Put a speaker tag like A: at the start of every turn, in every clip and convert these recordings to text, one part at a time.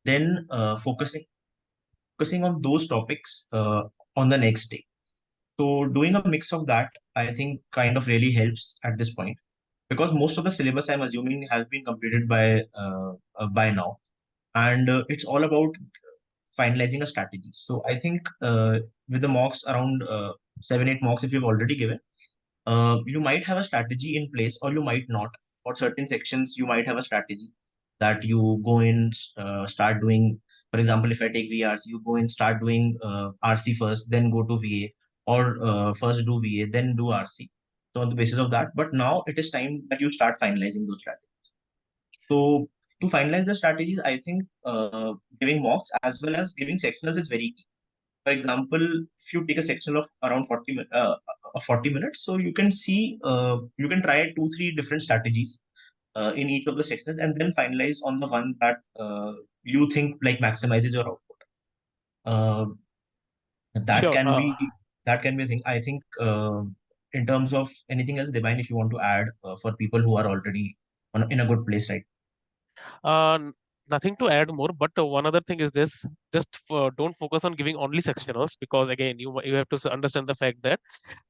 A: then focusing on those topics on the next day. So doing a mix of that, I think, kind of really helps at this point, because most of the syllabus, I'm assuming, has been completed by now, and it's all about finalizing a strategy. So I think with the mocks around 7, 8 mocks, if you've already given, you might have a strategy in place, or you might not. For certain sections, you might have a strategy that you go in, start doing. For example, if I take VRC, you go in, start doing RC first, then go to VA, or first do VA, then do RC. So on the basis of that, but now it is time that you start finalizing those strategies. So to finalize the strategies, I think giving mocks as well as giving sectionals is very key. For example, if you take a section of around 40 minutes, so you can see, you can try 2, 3 different strategies in each of the sections, and then finalize on the one that you think like maximizes your output. Uh, that
B: Sure.
A: can be that can be a thing. I think in terms of anything else, Divine, if you want to add for people who are already in a good place, right?
B: Uh, n- Nothing to add more, but one other thing is this: don't focus on giving only sectionals, because again, you have to understand the fact that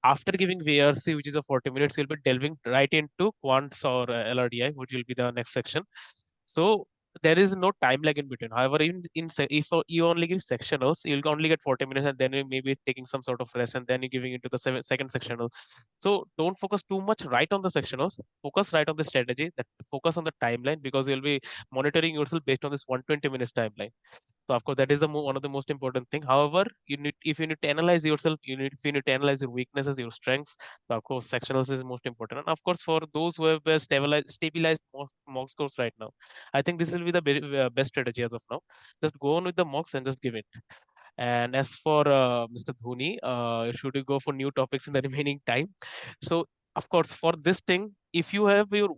B: after giving VRC, which is a 40 minutes, you'll be delving right into quants or LRDI, which will be the next section. So there is no time lag in between. However, if you only give sectionals, you'll only get 40 minutes, and then you may be taking some sort of rest, and then you're giving into the second sectional. So don't focus too much right on the sectionals. Focus right on the strategy. That focus on the timeline, because you'll be monitoring yourself based on this 120 minutes timeline. So of course that is one of the most important thing. However, if you need to analyze yourself, if you need to analyze your weaknesses, your strengths. So of course sectionals is most important. And of course for those who have stabilized mock scores right now, I think this will be the best strategy as of now. Just go on with the mocks and just give it. And as for Mr. Dhoni, should you go for new topics in the remaining time? So, of course, for this thing, if you have your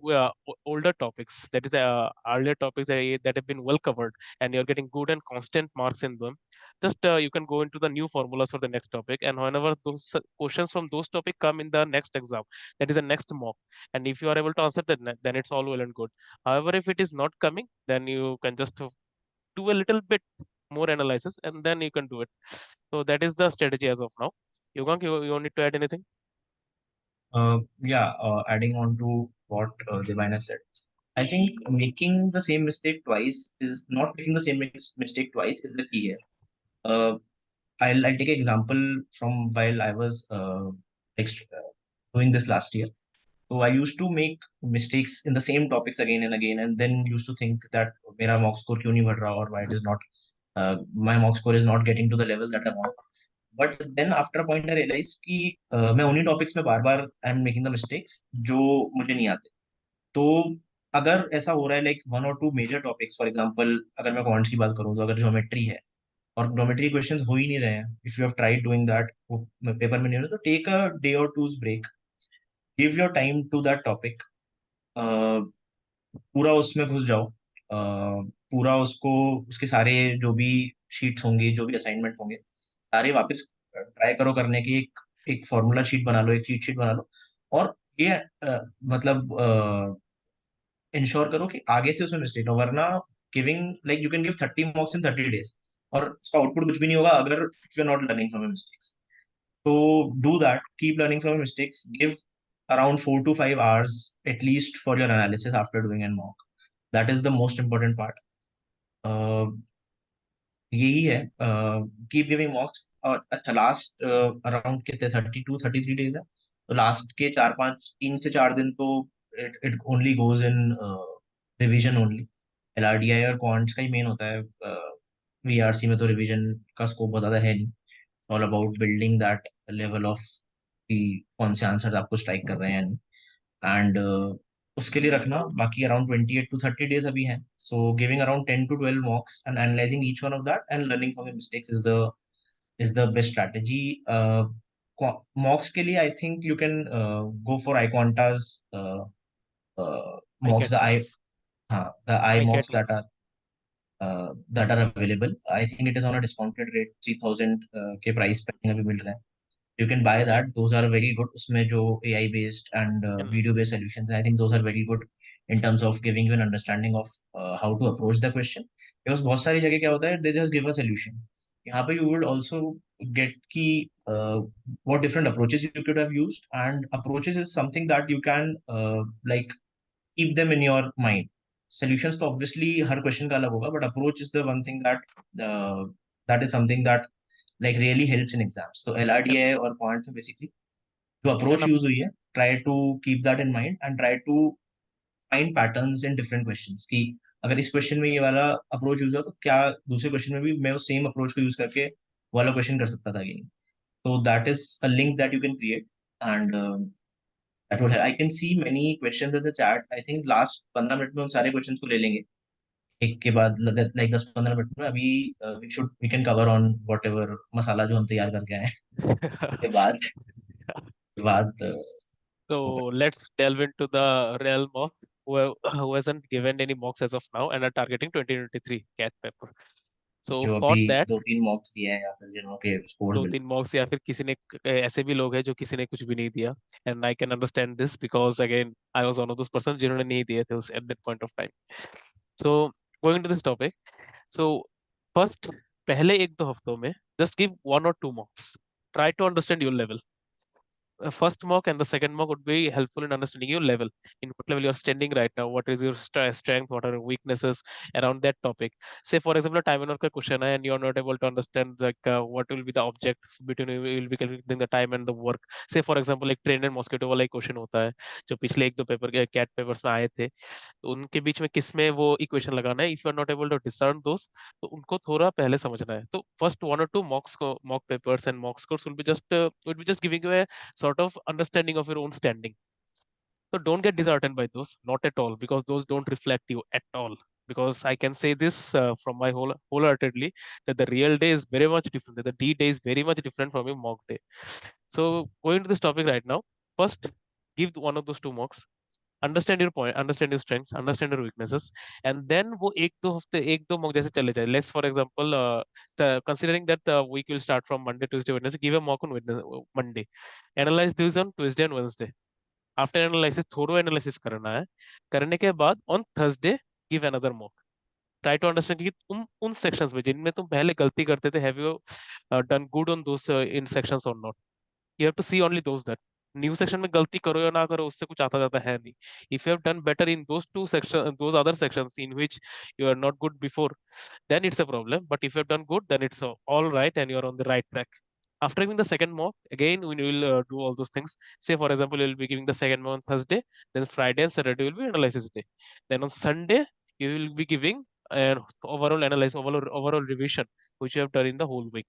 B: older topics, that is earlier topics that have been well covered, and you're getting good and constant marks in them, just you can go into the new formulas for the next topic. And whenever those questions from those topic come in the next exam, that is the next mock, and if you are able to answer that, then it's all well and good. However, if it is not coming, then you can just do a little bit more analysis, and then you can do it. So that is the strategy as of now. Yogang, you need to add anything?
A: Yeah, adding on to what Divine has said, I think making the same mistake twice is not making the same mistake twice is the key here. Uh, I'll take an example from while I was doing this last year. So I used to make mistakes in the same topics again and again, and then used to think that मेरा mock score क्यों नहीं बढ़ रहा, or why it is not my mock score is not getting to the level that I want. But then after a point I realized कि मैं उन्हीं topics में बार बार I am making the mistakes जो मुझे नहीं आते. तो अगर ऐसा हो रहा है लाइक 1 और 2 मेजर टॉपिक्स, फॉर एग्जांपल अगर मैं क्वांट्स की बात करूँ, तो अगर ज्योमेट्री है और ज्योमेट्री क्वेश्चंस हो ही नहीं रहे हैं, if you have tried doing that, वो पेपर में नहीं हो रहा, तो टेक अ डे और two's break, give your time to that topic, पूरा उसमें घुस जाओ, पूरा उसको, उसके सारे जो भी शीट्स होंगे, जो भी असाइनमेंट होंगे, सारे वापस ट्राई करो करने की, एक एक फॉर्मूला शीट बना लो, एक चीट शीट बना लो, और ये मतलब इंश्योर करो कि आगे से उसमें मिस्टेक हो, वरना giving like you can give 30 mocks in 30 days, और उसका आउटपुट कुछ भी नहीं होगा अगर if you are not learning from mistakes. So do that. Keep learning from your mistakes. Give around 4 to 5 hours at least for your analysis after doing a mock. That is the most important part. Uh, यही है. Keep giving मॉक्स. और अच्छा, last around कितने 32, 33 days है, तो last के 3 से 4 दिन तो it it only goes in revision only. LRDI और क्वांट्स का ही मेन होता है. VRC में तो रिविजन का स्कोप बहुत ज्यादा है नहीं. All about building that level of कि कौन से आंसर आपको स्ट्राइक कर रहे हैं या नहीं. एंड उसके लिए रखना बाकी अराउंड 28 to 30 डेज अभी है. So giving around 10 to 12 मॉक्स and analysing each one of that and learning from your mistakes is the best strategy. मॉक्स के लिए I think you can go for iQuanta's
B: I
A: mocks,
B: get
A: the i
B: mocks.
A: हाँ, the I
B: I get
A: mocks that are available. I think it is on a discounted rate, 3000 के price पे अभी मिल रहा है. You can buy that. Those are very good. उसमें जो AI based and
B: and
A: video based solutions हैं, I think those are very good. in terms of giving you an understanding of how to approach the question. Because बहुत सारी जगह क्या होता है, they just give a solution. यहाँ पे you would also get कि what different approaches you could have used, and approaches is something that you can like keep them in your mind. Solutions तो obviously हर question का अलग होगा, but approach is the one thing that is something that like really helps in exams. So
B: and
A: LRDA और points में basically जो
B: and
A: approach
B: up,
A: use हुई है, try to keep that in mind and try to find patterns in different questions कि अगर इस question में ये वाला अप्रोच यूज हुआ तो क्या दूसरे क्वेश्चन में भी मैं उस सेम अप्रोच को यूज करके वो वाला क्वेश्चन कर सकता था कि नहीं. So that is a link that you can create, and that would I can see many questions in the chat. I think last 15 minute में हम सारे क्वेश्चंस को ले लेंगे एक के बाद, लाइक 10-15 मिनट में. अभी we can cover on whatever masala जो हम तैयार करके आए हैं. के बाद के बाद वो
B: so let's delve into the realm of who hasn't given any mocks as of now and are targeting 2023 cat paper. So
A: जो
B: for
A: अभी
B: that,
A: 2-3 मॉक्स दिए हैं या फिर जिन्हों के स्कोर
B: दो
A: बिल्कुल.
B: तीन मॉक्स या फिर किसी ने ऐसे भी लोग हैं जो किसी ने कुछ भी नहीं दिया, and I can understand this because again I was one of those person जिन्होंने नहीं दिए थे उस at that point of time. So going to this topic. So first, पहले एक दो हफ्तों में जस्ट गिव वन और two mocks. Try to understand your level. First mock and the second mock would be helpful in understanding your level, in what level you're standing right now, what is your strength, what are your weaknesses around that topic. Say for example, a time and work question and you're not able to understand like what will be the object between you will be calculating the time and the work. Say for example, like train and mosquito वाला एक question होता है जो पिछले एक दो paper के cat papers में आए थे, तो उनके बीच में किस में वो इक्वेशन लगाना है. If you are not able to discern those, तो उनको थोड़ा पहले समझना है. तो फर्स्ट वन और टू मॉक्स को mock papers and mock scores will be just giving you sort of understanding of your own standing. So don't get disheartened by those, not at all, because those don't reflect you at all. Because I can say this from my wholeheartedly that the real day is very much different. That the D day is very much different from your mock day. So going to this topic right now, first give one of those two mocks. Understand your point, understand your strengths, understand your weaknesses, and then वो एक दो हफ्ते एक दो mock जैसे चले जाए. Let's for example, considering that the week will start from Monday, Tuesday, Wednesday, give a mock on Monday, analyze these on Tuesday and Wednesday. After analysis thorough analysis करना है. करने के बाद on Thursday give another mock. Try to understand कि तुम उन sections में जिनमें तुम पहले गलती करते थे, have you done good on those in sections और not. You have to see only those that new section में गलती करो या ना करो उससे कुछ आता जाता है नहीं. If you have done better in those two section, those other sections in which you are not good before, then it's a problem. But if you have done good, then it's all right and you're on the right track. After giving the second mock, again we will do all those things. Say for example, you'll be giving the second mock on Thursday, then Friday and Saturday will be analysis day. Then on Sunday, you will be giving an overall analysis, overall revision, which you have done in the whole week.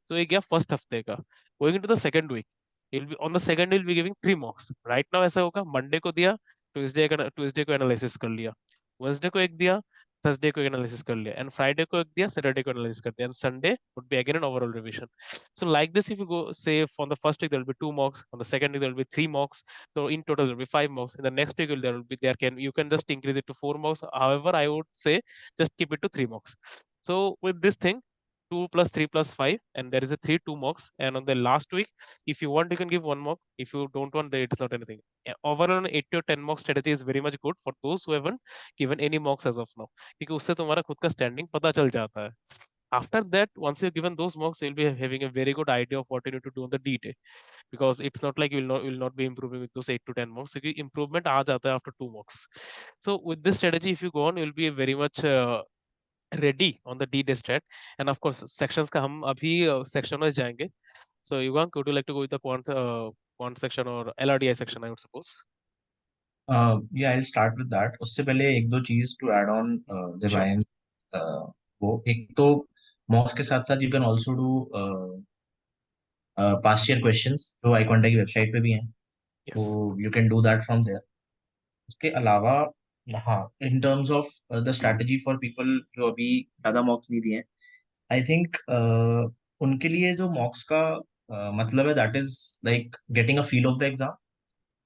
B: So ये गया first हफ्ते का. Going into the second week, you'll be on the second you'll be giving three mocks. Right now ऐसा होगा, Monday को दिया, Tuesday को analysis कर लिया, वेंसडे को एक दिया, थर्सडे को एनालिसिस कर लिया, एंड फ्राइडे को एक दिया, सैटरडे को एनालिसिस कर दिया, and Sunday would be again an overall revision. So like this, if you go say on the first week there will be two mocks, on the second week there will be three mocks, so in total there will be five mocks. In the next week there will be there can you can just increase it to four mocks. However, I would say just keep it to three mocks. So with this thing, 2 plus 3 plus 5, and there is a 3 2 mocks. And on the last week, if you want you can give one mock, if you don't want then it's not anything. Overall an 8 to 10 mock strategy is very much good for those who haven't given any mocks as of now, क्योंकि उससे तुम्हारा खुद का standing पता चल जाता है. After that, once you've given those mocks, you'll be having a very good idea of what you need to do on the D day, because it's not like you will not be improving with those 8 to 10 mocks. क्योंकि improvement आ जाता है after two mocks. So with this strategy, if you go on, you'll be very much ready on the D day strat. And of course sections का हम अभी section wise जाएंगे. So Yugang, would you like to go with the quant section or LRDI section, I would suppose?
A: या आई start with that. उससे पहले एक दो चीज टू ऐड ऑन जब
B: Sure.
A: आई एम वो एक तो मॉक्स के साथ साथ you can also do past year questions जो iQuanta की वेबसाइट पे भी हैं, तो
B: Yes.
A: You can do that from there. उसके अलावा हाँ, in terms of the strategy for people जो अभी ज्यादा मॉक्स नहीं दिए हैं, आई थिंक उनके लिए जो मॉक्स का मतलब है, that is like getting a feel of the exam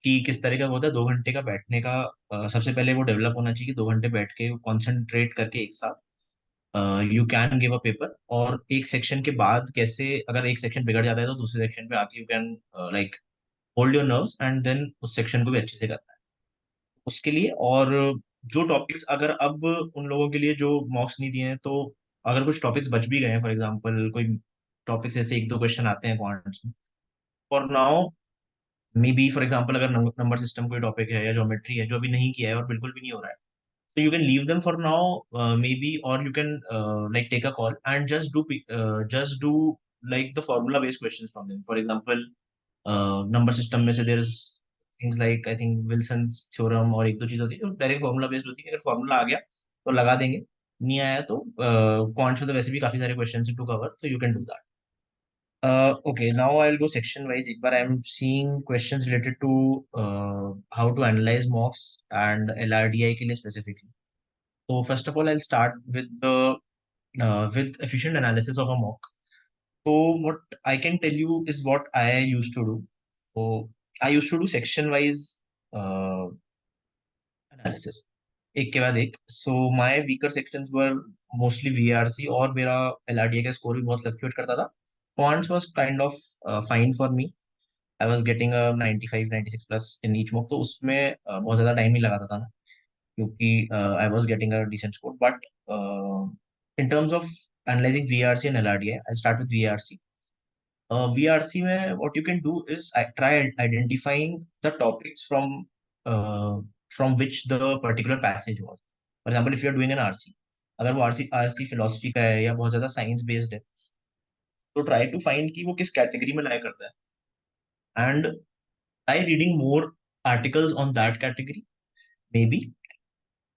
A: कि किस तरह का होता है 2 घंटे का बैठने का. सबसे पहले वो डेवलप होना चाहिए कि 2 घंटे बैठ के कॉन्सेंट्रेट करके एक साथ you can give a paper. और एक सेक्शन के बाद कैसे, अगर एक सेक्शन बिगड़ जाता है तो दूसरे सेक्शन पे आके you can like hold your nerves and then उस सेक्शन को भी अच्छे से करना है. उसके लिए। और जो टॉपिक्स अगर अब उन लोगों के लिए जो मॉक्स नहीं दिए हैं, तो अगर कुछ टॉपिक्स बच भी गए हैं, फॉर एग्जांपल कोई टॉपिक्स ऐसे एक दो क्वेश्चन आते हैं क्वांट्स में, for now may be, for example अगर नंबर सिस्टम कोई टॉपिक है या ज्योमेट्री है जो अभी नहीं किया है और बिल्कुल भी नहीं हो रहा है, so you can leave them for now, maybe, or you can like take a call and just do like the formula based questions from them. For example, number system में से there's things like I think Wilson's theorem और एक दो चीज होती है जो direct formula based होती है। अगर फॉर्मूला आ गया तो लगा देंगे, नहीं आया तो क्वांट्स में तो वैसे भी काफी सारे question to cover, so you can do that. Okay, now I'll go section wise. एक बार I'm seeing questions related to how to analyze mocks and LRDI के लिए specifically. So first of all, I'll start with the with efficient analysis of a mock. So what I can tell you is what I used to do. So I used to do section wise uh, analysis, एक के बाद एक. So my weaker sections were mostly VRC, और मेरा LRDA का score भी बहुत fluctuate करता था. Quants was kind of fine for me. I was getting a 95 96 plus in each mock, तो उसमें बहुत ज्यादा टाइम नहीं लगाता था, क्योंकि I was getting a decent score. But in terms of analysing VRC and LRDI, I start with VRC. VRC में what you can do is try identifying the topics from which the particular passage was. For example, if you are doing an RC, अगर वो RC RC philosophy का है या बहुत ज्यादा science based है, तो ट्राई टू फाइंड कि वो किस कैटेगरी में लाया करता है, and try reading more articles on that category may be.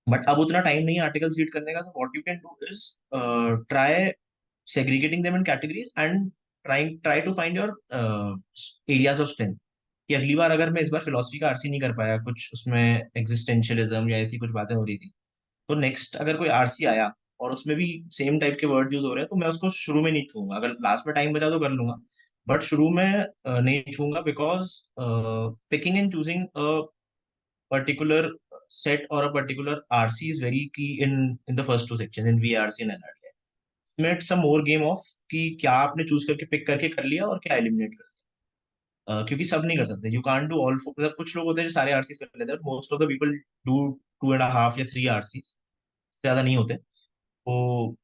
A: But अब उतना टाइम नहीं है आर्टिकल्स रीड करने का, तो what you can do is try segregating them in categories and try to find your areas of strength. कि अगली बार अगर मैं इस बार फिलोसफी का आरसी नहीं कर पाया, कुछ उसमें एग्जिस्टेंशियलिज्म या ऐसी कुछ बातें हो रही थी, तो नेक्स्ट अगर कोई आरसी आया और उसमें भी सेम टाइप के वर्ड यूज हो रहे हैं, तो मैं उसको शुरू में नहीं छूंगा. अगर लास्ट में टाइम बचा तो कर लूंगा, बट शुरू में नहीं छूंगा. Because picking and choosing particular set or a particular RC is very key in the first two sections in VRC and NRTI. इसमें it's a more game of कि क्या आपने चूज करके पिक करके कर लिया और क्या एलिमिनेट कर लिया. क्योंकि सब नहीं कर सकते. You can't do all. मतलब कुछ लोग होते हैं जो सारे आरसीज कर लेते हैं, most of the people do 2.5 या 3 आरसीज, ज्यादा नहीं होते. तो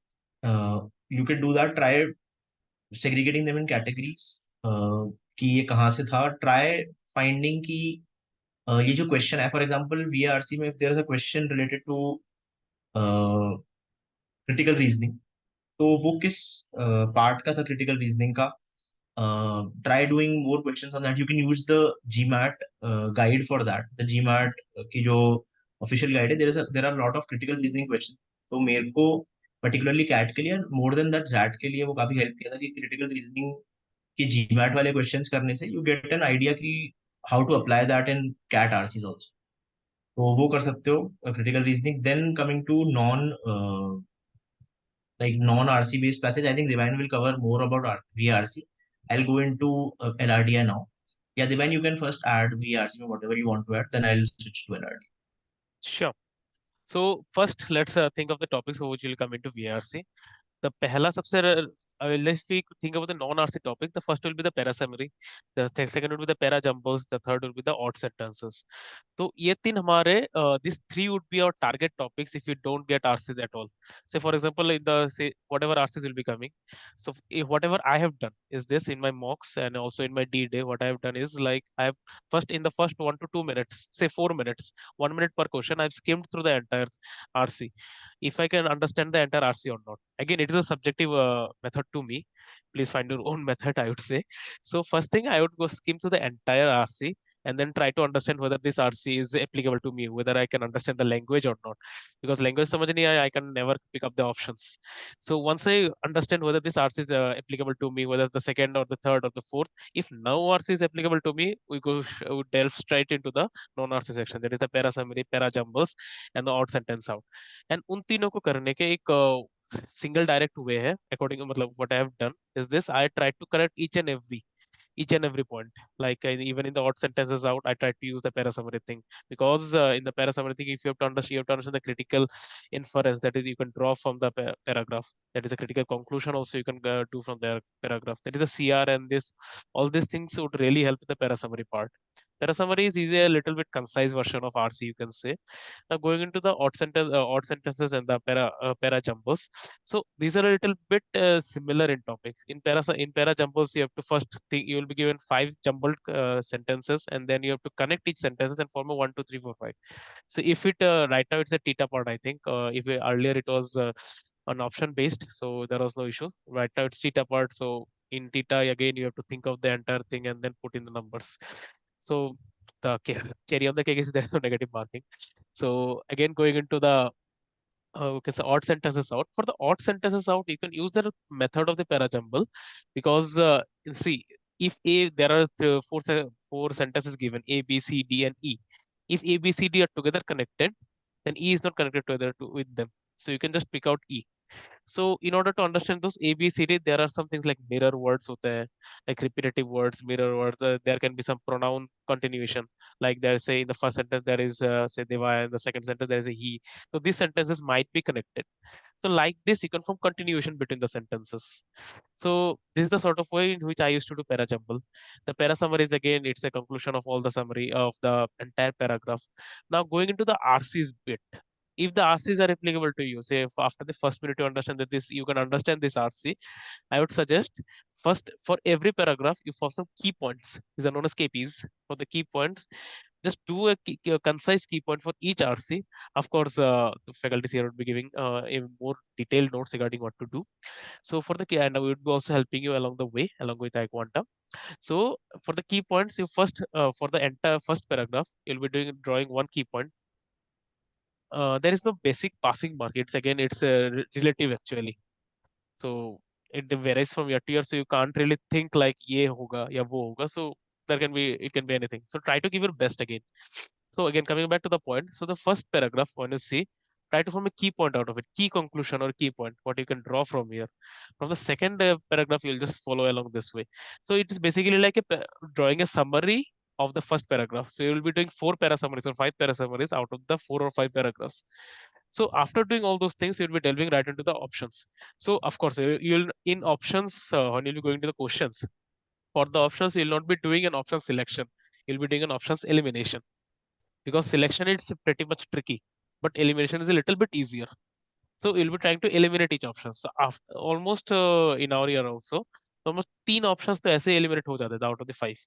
A: you can do that. Try segregating them in categories, कि ये कहाँ से था. ट्राई फाइंडिंग कि ये जो क्वेश्चन है, फॉर एग्जांपल वीआरसी में, if there is a question related to critical reasoning, तो वो किस पार्ट का था क्रिटिकल रीजनिंग का. Try doing more questions on that. You can use the GMAT guide for that. The GMAT की जो official guide है, there are lot of critical reasoning question. तो मेरे को पर्टिकुलरली कैट के लिए, मोर देन दैट जैट के लिए, वो काफी हेल्प किया था कि क्रिटिकल रीजनिंग की जीमैट वाले क्वेश्चंस करने से यू गेट एन आइडिया कि how to apply that in CAT RCs also. तो वो कर सकते हो critical reasoning. Then coming to non like non RC based passage, I think Divine will cover more about VRC. I'll go into LRDI now. Yeah, Divine, you can first add VRC or whatever you want to add, then I'll switch to LRD.
B: Sure. So first, let's think of the topics for which will come into VRC. The पहला सबसे if we think about the non-RC topic, the first will be the para summary, the second will be the para jumbles, the third will be the odd sentences. तो ये तीन हमारे these three would be our target topics if you don't get RCs at all. Say for example, in the say whatever RCs will be coming. So if whatever I have done is this in my mocks and also in my D day, what I have done is like I have first in the first 1 to 2 minutes, say 4 minutes, 1 minute per question, I've skimmed through the entire RC. If I can understand the entire RC or not. Again, it is a subjective method to me. Please find your own method, I would say. So first thing, I would go skim through the entire RC and then try to understand whether this RC is applicable to me, whether I can understand the language or not. Because language समझ नहीं आया, I can never pick up the options. So once I understand whether this RC is applicable to me, whether the second or the third or the fourth, if no RC is applicable to me, we delve straight into the non-RC section. That is the para summary, para jumbles, and the odd sentence out. And उन तीनों को करने के एक single direct way है according मतलब what I have done is this I try to correct each and every point. Like even in the odd sentences out, I try to use the para summary thing because in the para summary thing, if you have to understand the critical inference that is you can draw from the paragraph. That is a critical conclusion. Also, you can do from their paragraph. That is the CR and this all these things would really help with the para summary part. Para summary is a little bit concise version of RC, you can say. Now going into the odd sentences and the para jumbles. So these are a little bit similar in topics. In para jumbles, you have to first think you will be given five jumbled sentences, and then you have to connect each sentences and form a one, two, three, four, five. So if it right now it's a theta part, I think. Earlier it was an option based, so there was no issue. Right now it's theta part, so in theta again you have to think of the entire thing and then put in the numbers. So the cherry on the cake is there is no negative marking. So again going into the okay, so odd sentences out. For the odd sentences out, you can use the method of the parajumble because see, if A there are four sentences given A, B, C, D, and E. If A, B, C, D are together connected, then E is not connected together with them. So you can just pick out E. So in order to understand those A, B, C, D, there are some things like mirror words, होते हैं, like repetitive words, mirror words. There can be some pronoun continuation, like there say in the first sentence there is say Deva, and the second sentence there is a he. So these sentences might be connected. So like this, you can form continuation between the sentences. So this is the sort of way in which I used to do para jumble. The para summary is again it's a conclusion of all the summary of the entire paragraph. Now going into the RC's bit, if the RCs are applicable to you, say if after the first minute you understand that this you can understand this RC, I would suggest first for every paragraph you for some key points. These are known as KPs. For the key points, just do a concise key point for each RC. Of course, the faculties here would be giving a more detailed notes regarding what to do. So for the key, and we would be also helping you along the way along with iQuanta. So for the key points, you first for the entire first paragraph, you'll be doing drawing one key point. There is no basic passing mark. It's relative actually. So it varies from year to year. So you can't really think like ye hoga ya wo hoga. So it can be anything. So try to give your best again. So again, coming back to the point. So the first paragraph, when you see, try to form a key point out of it, key conclusion or key point, what you can draw from here. From the second paragraph, you'll just follow along this way. So it is basically like drawing a summary of the first paragraph. So you will be doing four para summaries or five para summaries out of the four or five paragraphs. So after doing all those things, you'll be delving right into the options. So of course, you'll in options when you'll be going to the questions. For the options, you'll not be doing an option selection. You'll be doing an options elimination because selection is pretty much tricky, but elimination is a little bit easier. So you'll be trying to eliminate each option. So after, almost in our year also, almost तीन options तो ऐसे eliminate हो जाते थे out of the five.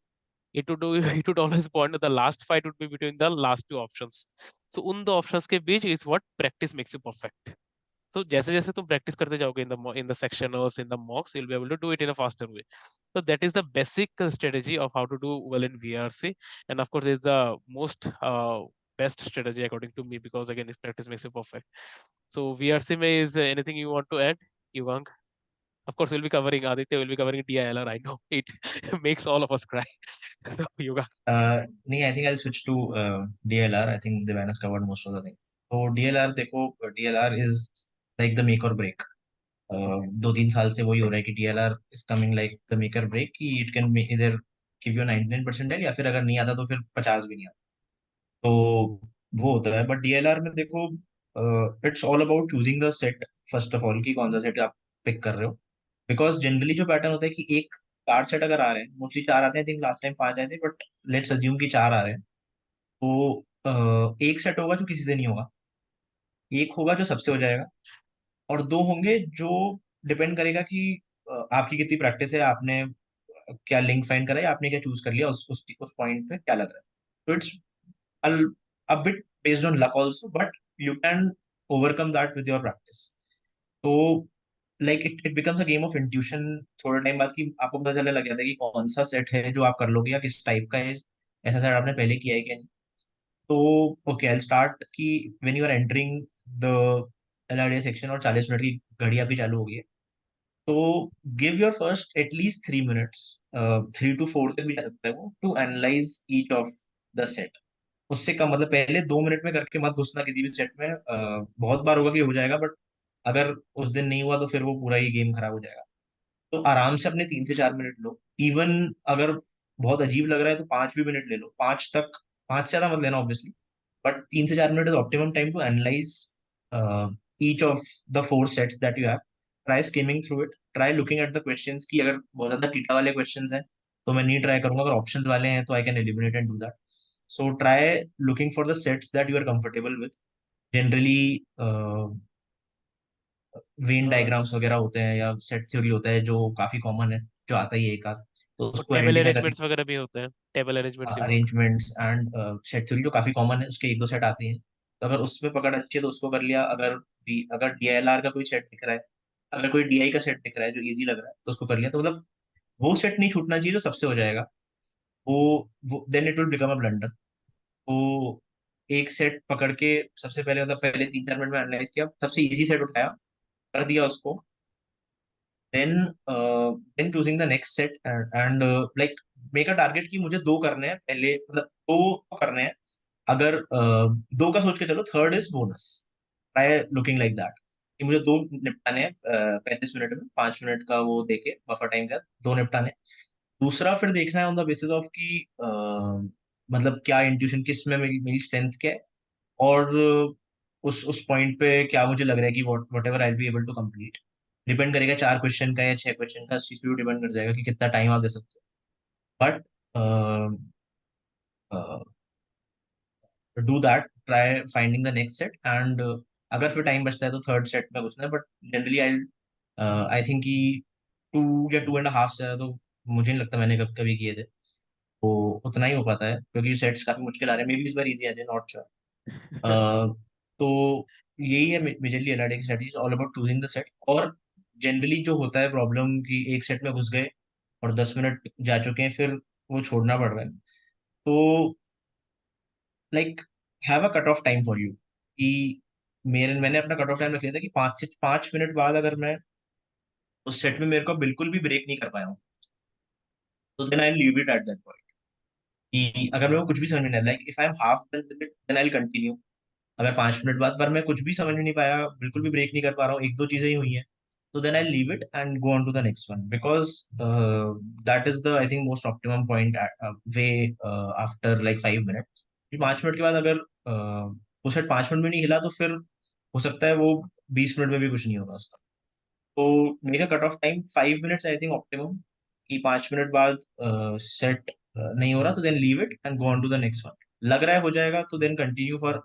B: It would do it would always point to the last fight would be between the last two options. So उन दो options के बीच is what practice makes you perfect. So जैसे जैसे तुम practice करते जाओगे in the sectionals in the mocks, you'll be able to do it in a faster way. So that is the basic strategy of how to do well in VRC, and of course is the most best strategy according to me because again, if practice makes you perfect. So VRC में is anything you want to add, Yuvang? Of course, we'll be covering Aditya. We'll be covering DILR. I know it makes all of us cry. Yuga.
A: नहीं, I think I switch to DLR. I think Devan has covered most of the thing. तो DLR देखो, DLR is like the make or break. 2-3 साल से वही हो रहा है कि DLR is coming like the make or break, कि it can either give you 99% या फिर अगर नहीं आता तो फिर 50 भी नहीं आता. तो वो होता है. बट DLR में देखो, it's all about choosing the set first of all, कि कौन सा सेट आप पिक कर रहे हो. बिकॉज जनरली जो पैटर्न होता है कि एक चार सेट अगर आ रहे हैं, मोस्टली चार आते हैं, थिंक लास्ट टाइम 5 आए थे, बट लेट्स अज्यूम कि चार आ रहे हैं. तो एक सेट होगा जो किसी से नहीं होगा, एक होगा जो सबसे हो जाएगा, और दो होंगे जो डिपेंड करेगा कि आपकी कितनी प्रैक्टिस है, आपने क्या लिंक फाइंड करा है, या आपने क्या चूज कर लिया उस पॉइंट पे क्या लग रहा है. तो it's a bit based on luck also, but you can overcome that with your practice. तो like it becomes a game of intuition थोड़ा टाइम बाद, कि आपको पता चलने लग जाता है कि कौन सा सेट है जो आप कर लोगे, या किस टाइप का है, ऐसा सेट आपने पहले किया है क्या नहीं. तो ओके, आई स्टार्ट कि when you are entering the LRD section और 40 मिनट की घड़ी आपकी चालू हो गई है, तो give your first at least 3 minutes, 3 to 4 तक भी जा सकता है वो, to analyse each of the set. उससे कम, मतलब पहले 2 मिनट में करके मत घुसना किसी भी सेट में. बहुत बार होगा कि हो जाएगा, बट अगर उस दिन नहीं हुआ तो फिर वो पूरा ही गेम खराब हो जाएगा. तो आराम से अपने 3 से 4 मिनट लो. इवन अगर बहुत अजीब लग रहा है तो 5 भी मिनट ले लो, 5 तक. 5 से ज्यादा मत लेना ऑब्वियसली, बट 3 से 4 minute is optimum time to analyse each of the 4 sets that you have. Try skimming through it, try looking at the questions, की अगर बहुत ज्यादा टीटा वाले क्वेश्चंस हैं तो मैं नहीं ट्राई करूंगा, अगर ऑप्शन वाले हैं तो I can eliminate and do that. So try looking for the sets that you are comfortable with. Generally when diagrams वगैरह होते हैं या सेट थ्योरी होता है जो काफी कॉमन है, जो आता ही है एक आध, तो
B: और
A: उसको
B: टेबल
A: आइडेंटिफाई करके
B: अरेंजमेंट्स वगैरह भी होते हैं, table arrangements he work.
A: Arrangements and set theory जो काफी कॉमन है, उसके एक दो सेट आती हैं। तो अगर उसमें पकड़ अच्छी है तो उसको कर लिया। अगर डीएलआर का कोई सेट दिख रहा है, अगर कोई डीआई का सेट दिख रहा है जो इजी लग रहा है तो उसको कर लिया। तो मतलब वो सेट नहीं छूटना चाहिए जो सबसे हो जाएगा। वो then it will become a blunder. वो एक सेट पकड़ के सबसे पहले, मतलब पहले 3 4 मिनट में एनालाइज किया, सबसे इजी सेट उठाया, कर दिया उसको। Then then choosing the next set and make a target कि मुझे दो करने हैं पहले, मतलब दो करने हैं। अगर दो का सोच के चलो, third is bonus. Try looking like that कि मुझे दो निपटाने हैं 35 मिनट में, 5 मिनट का वो देके बफर टाइम का, दो निपटाने। दूसरा फिर देखना है ऑन द बेसिस ऑफ कि मतलब क्या इंट्यूशन, किस में मेरी मेरी स्ट्रेंथ क्या है, और उस पॉइंट पे क्या मुझे लग रहा है कि whatever I be able to complete. Depend करेगा 4 क्वेश्चन का या 6 क्वेश्चन का, इस चीज पे भी डिपेंड कर जाएगा कि कितना टाइम आप दे सकते हो। But do that, try finding the next set and अगर फिर टाइम बचता है तो थर्ड सेट में घुसना है। बट जनरली आई थिंक कि 2 या 2.5 से ज्यादा तो मुझे नहीं लगता मैंने कभी किए थे। तो उतना ही हो पाता है क्योंकि सेट्स काफी मुश्किल आ रहे हैं, मे बी इस बार इजी आ जाए, नॉट श्योर। तो यही है मेजरली एलआरडी की strategy, all about choosing the set. और जनरली जो होता है प्रॉब्लम कि एक सेट में घुस गए और 10 मिनट जा चुके हैं, फिर वो छोड़ना पड़ रहा है। तो like have a cut off time for you कि मैंने अपना कट ऑफ टाइम रख लिया था कि 5 मिनट बाद अगर मैं उस सेट में मेरे को बिल्कुल भी ब्रेक नहीं कर पाया हूँ, तो then I leave it at that point. कि अगर मेरे को कुछ भी समझ में नहीं, like if I am half done with it, then I continue. अगर 5 मिनट बाद पर मैं कुछ भी समझ नहीं पाया, बिल्कुल भी ब्रेक नहीं कर पा रहा हूँ, एक दो चीजें ही हुई हैं, तो then I leave it and go on to the next one, because that is the I think most optimum point way after like 5 minute. 5 minute के बाद अगर वो सेट 5 मिनट में नहीं हिला तो फिर हो सकता है वो 20 मिनट में भी कुछ नहीं होगा उसका। तो मेरा cut off time 5 minutes I think optimum, कि 5 मिनट बाद सेट नहीं हो रहा तो then leave it and go on to the next one. लग रहा है हो जाएगा तो then continue for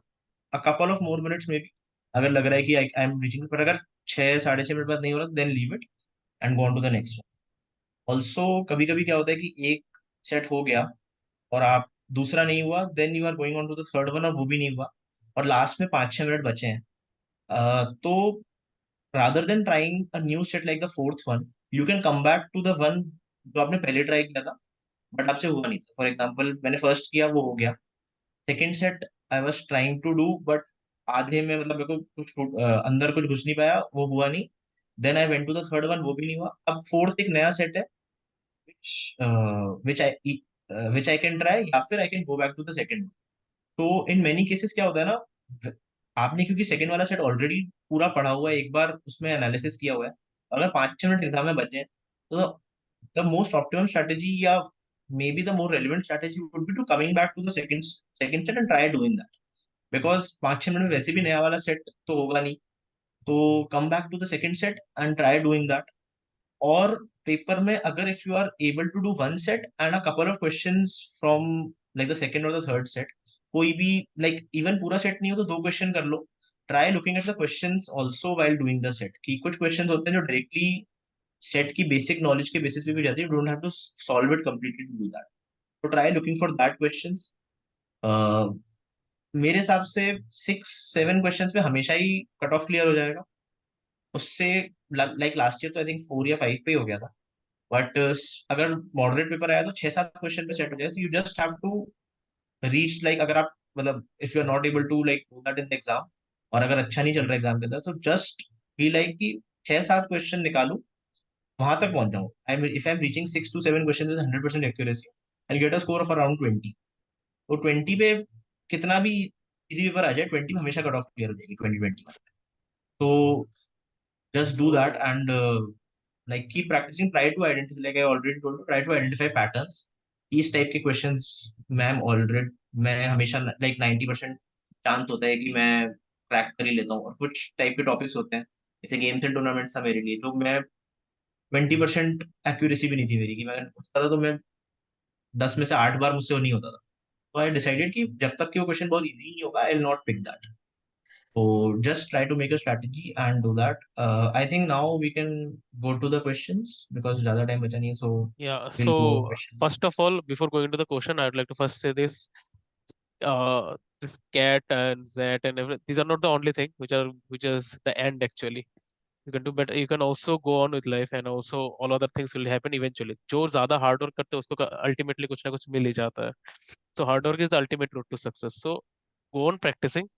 A: a couple of more minutes में भी। अगर लग रहा है कि आई एम रीचिंग, पर अगर 6 साढ़े 6 मिनट बाद नहीं हो रहा then leave it and go on to the next one. Also कभी कभी क्या होता है कि एक सेट हो गया और आप दूसरा नहीं हुआ, then you are going on to the third one और वो भी नहीं हुआ, और लास्ट में 5 6 मिनट बचे हैं। तो rather than trying a new set like the fourth one, you can come back to the one जो आपने पहले ट्राई किया था बट आपसे हुआ नहीं था। फॉर एग्जाम्पल मैंने फर्स्ट किया, वो हो गया। Second set I was trying to do but आधे में, मतलब मेरे को कुछ अंदर कुछ घुस नहीं पाया, वो हुआ नहीं। Then I went to the third one, वो भी नहीं हुआ। अब फोर्थ एक नया सेट है विच आई विच आई कैन ट्राई, या फिर I can go back to the second. तो इन मेनी केसेस क्या होता है ना, आपने क्योंकि सेकेंड वाला सेट ऑलरेडी पूरा पढ़ा हुआ है, एक बार उसमें एनालिसिस किया हुआ है, अगर 5 6 मिनट एग्जाम में बचे हैं, तो द मोस्ट ऑप्टिमम स्ट्रेटेजी या may be the more relevant strategy would be to coming back to the second set and try doing that. Because 5 6 minute में वैसे भी नया वाला सेट तो होगा नहीं, तो come back to the second set and try doing that. और पेपर में अगर if you are able to do one set and a couple of questions from like the second और द थर्ड सेट, कोई भी like even पूरा set नहीं हो तो दो क्वेश्चन कर लो। Try looking at the questions also while doing the set, कि कुछ क्वेश्चंस होते हैं जो डायरेक्टली सेट की बेसिक नॉलेज के बेसिस पे भी जाती है, don't have to solve it completely to do that. तो try looking for that questions. मेरे हिसाब से 6 7 क्वेश्चंस में हमेशा ही कट ऑफ क्लियर हो जाएगा उससे। लाइक लास्ट ईयर तो आई थिंक 4 या 5 पे ही हो गया था। बट अगर मॉडरेट पेपर आया तो 6 7 क्वेश्चन पे सेट हो जाए। तो you just have to reach, like अगर आप, मतलब if you are not able to like do that in the exam, और अगर अच्छा नहीं चल रहा एग्जाम के अंदर, तो जस्ट बी लाइक कि 6 7 क्वेश्चन निकालू, वहां तक पहुंच जाऊं। I mean if I am reaching 6 to 7 question with 100% accuracy, I get a score of around 20। तो 20 पे कितना भी इजी पेपर आ जाए, 20 में हमेशा कट ऑफ क्लियर हो जाएगी, 20 20। तो just do that
B: so
A: and like keep practicing, try to identify, like I already told you, try to identify patterns। इस टाइप के क्वेश्चंस मैम ऑलरेडी, मैं हमेशा लाइक 90% चांस होता है कि मैं क्रैक कर ही लेता हूँ। और कुछ टाइप के टॉपिक्स होते हैं, जैसे गेम्स एंड टूर्नामेंट्स था मेरे लिए, जो मैं 20% एक्यूरेसी भी नहीं थी मेरी, कि मैं पूछता था तो मैं 10 में से 8 बार मुझसे वो नहीं होता था। तो आई डिसाइडेड कि जब तक कि वो क्वेश्चन बहुत इजी नहीं होगा I will not pick that. So just try to make a strategy and do that. I think now we can go to the questions because ज़्यादा time बचा नहीं है, so
B: Yeah.
A: we'll go
B: So
A: question.
B: first of all, before going into the question, I would like to first say this. This cat and that and everything. These are not the only thing which is the end actually. You can do better. You can also go on with life, and also all other things will happen eventually. जो ज्यादा hard work करते हैं उसको ultimately कुछ ना कुछ मिल ही जाता है. So hard work is the ultimate road to success. So go on practicing.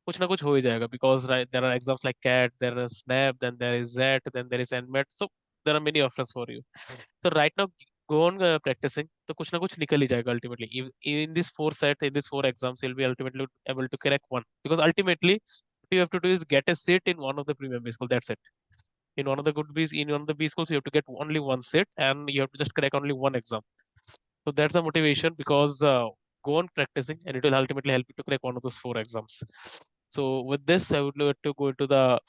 B: कुछ ना कुछ हो ही जाएगा, because right, there are exams like CAT, there is SNAP, then there is ZET, then there is NMET. So there are many options for you. So right now go on practicing. तो कुछ ना कुछ निकल ही जाएगा ultimately. In this four set, in this four exams, you'll be ultimately able to crack one. Because ultimately, what you have to do is get a seat in one of the premium B school. That's it. In one of the good B's, in one of the B schools, you have to get only one seat, and you have to just crack only one exam. So that's the motivation, because go on practicing, and it will ultimately help you to crack one of those four exams. So with this, I would like to go into the